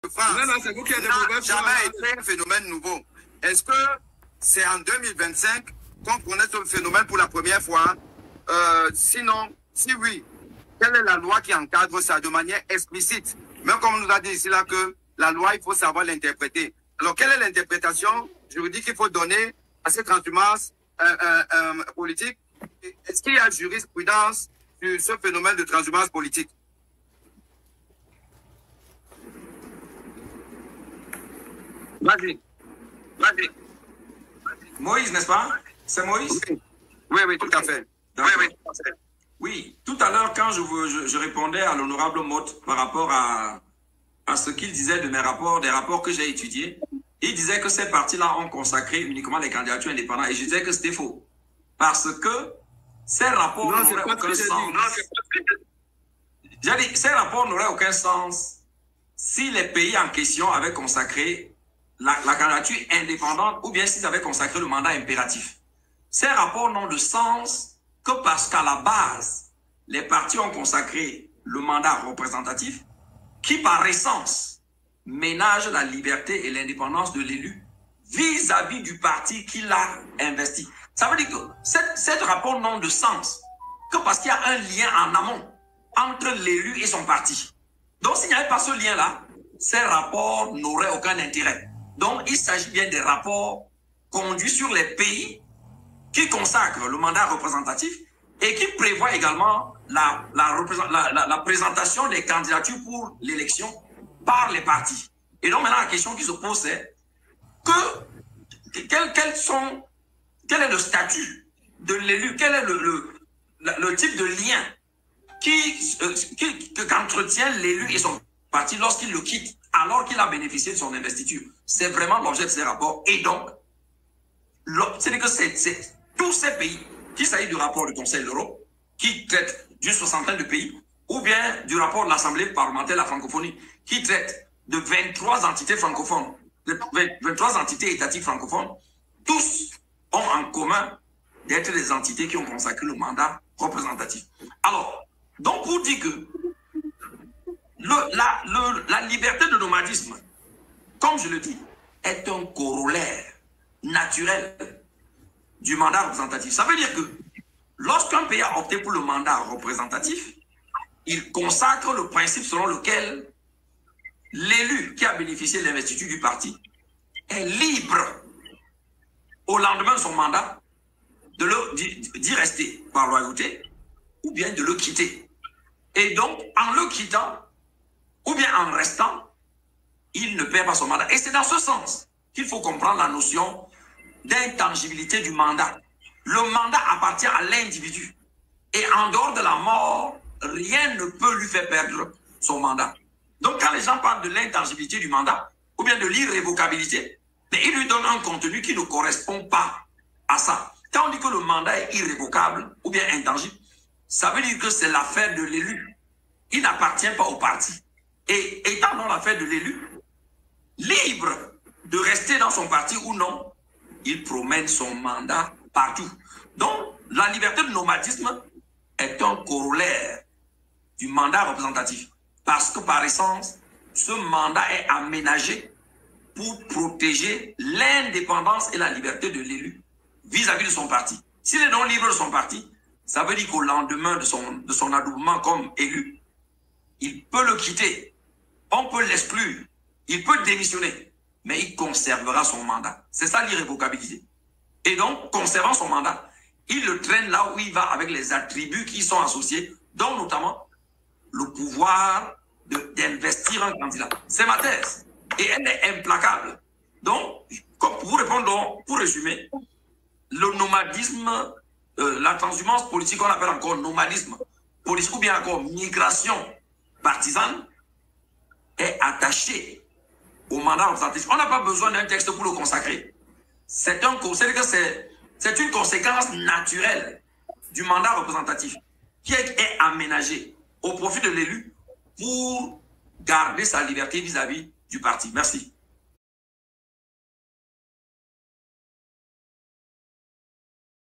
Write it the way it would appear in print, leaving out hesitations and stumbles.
France non, c'est vous qui êtes de mauvais jamais été un phénomène nouveau. Est-ce que c'est en 2025 qu'on connaît ce phénomène pour la première fois? Sinon, si oui, quelle est la loi qui encadre ça de manière explicite? Même comme on nous a dit ici là que la loi, il faut savoir l'interpréter. Alors, quelle est l'interprétation juridique qu'il faut donner à cette transhumance politique? Est-ce qu'il y a jurisprudence sur ce phénomène de transhumance politique? Vas-y. Vas-y. Moïse, n'est-ce pas? C'est Moïse? Oui, tout à fait. Oui, tout à l'heure, quand je répondais à l'honorable Motte par rapport à ce qu'il disait de mes rapports, des rapports que j'ai étudiés, il disait que ces partis-là ont consacré uniquement les candidatures indépendantes. Et je disais que c'était faux. Parce que ces rapports n'auraient aucun sens. J'ai dit, ces rapports n'auraient aucun sens si les pays en question avaient consacré la candidature indépendante ou bien s'ils avaient consacré le mandat impératif. Ces rapports n'ont de sens que parce qu'à la base, les partis ont consacré le mandat représentatif qui, par essence, ménage la liberté et l'indépendance de l'élu vis-à-vis du parti qui l'a investi. Ça veut dire que ces rapports n'ont de sens que parce qu'il y a un lien en amont entre l'élu et son parti. Donc, s'il n'y avait pas ce lien-là, ces rapports n'auraient aucun intérêt. Donc, il s'agit bien des rapports conduits sur les pays qui consacrent le mandat représentatif et qui prévoient également la présentation des candidatures pour l'élection par les partis. Et donc, maintenant, la question qui se pose, c'est quel est le statut de l'élu? Quel est le type de lien qu'entretient l'élu et son parti lorsqu'il le quitte, alors qu'il a bénéficié de son investiture? C'est vraiment l'objet de ces rapports. Et donc, c'est que c'est tous ces pays, qu'il s'agit du rapport du Conseil de l'Europe, qui traite d'une soixantaine de pays, ou bien du rapport de l'Assemblée parlementaire de la francophonie, qui traite de 23 entités francophones, de 23 entités étatiques francophones, tous ont en commun d'être des entités qui ont consacré le mandat représentatif. Alors, donc pour dire que la liberté de nomadisme, comme je le dis, est un corollaire naturel du mandat représentatif. Ça veut dire que lorsqu'un pays a opté pour le mandat représentatif, il consacre le principe selon lequel l'élu qui a bénéficié de l'investiture du parti est libre au lendemain de son mandat d'y rester par loyauté ou bien de le quitter. Et donc, en le quittant ou bien en restant, il ne perd pas son mandat. Et c'est dans ce sens qu'il faut comprendre la notion d'intangibilité du mandat. Le mandat appartient à l'individu. Et en dehors de la mort, rien ne peut lui faire perdre son mandat. Donc quand les gens parlent de l'intangibilité du mandat, ou bien de l'irrévocabilité, mais ils lui donnent un contenu qui ne correspond pas à ça. Quand on dit que le mandat est irrévocable, ou bien intangible, ça veut dire que c'est l'affaire de l'élu. Il n'appartient pas au parti. Et étant dans l'affaire de l'élu, libre de rester dans son parti ou non, il promène son mandat partout. Donc, la liberté de nomadisme est un corollaire du mandat représentatif. Parce que par essence, ce mandat est aménagé pour protéger l'indépendance et la liberté de l'élu vis-à-vis de son parti. S'il est non libre de son parti, ça veut dire qu'au lendemain de son adoubement comme élu, il peut le quitter. On peut l'exclure. Il peut démissionner. Mais il conservera son mandat. C'est ça l'irrévocabilité. Et donc, conservant son mandat, il le traîne là où il va avec les attributs qui y sont associés, dont notamment le pouvoir d'investir un candidat. C'est ma thèse. Et elle est implacable. Donc, comme pour vous répondre, pour résumer, le nomadisme, la transhumance politique qu'on appelle encore nomadisme politique ou bien encore migration partisane est attachée au mandat représentatif. On n'a pas besoin d'un texte pour le consacrer. C'est une conséquence naturelle du mandat représentatif qui est aménagé au profit de l'élu pour garder sa liberté vis-à-vis du parti. Merci.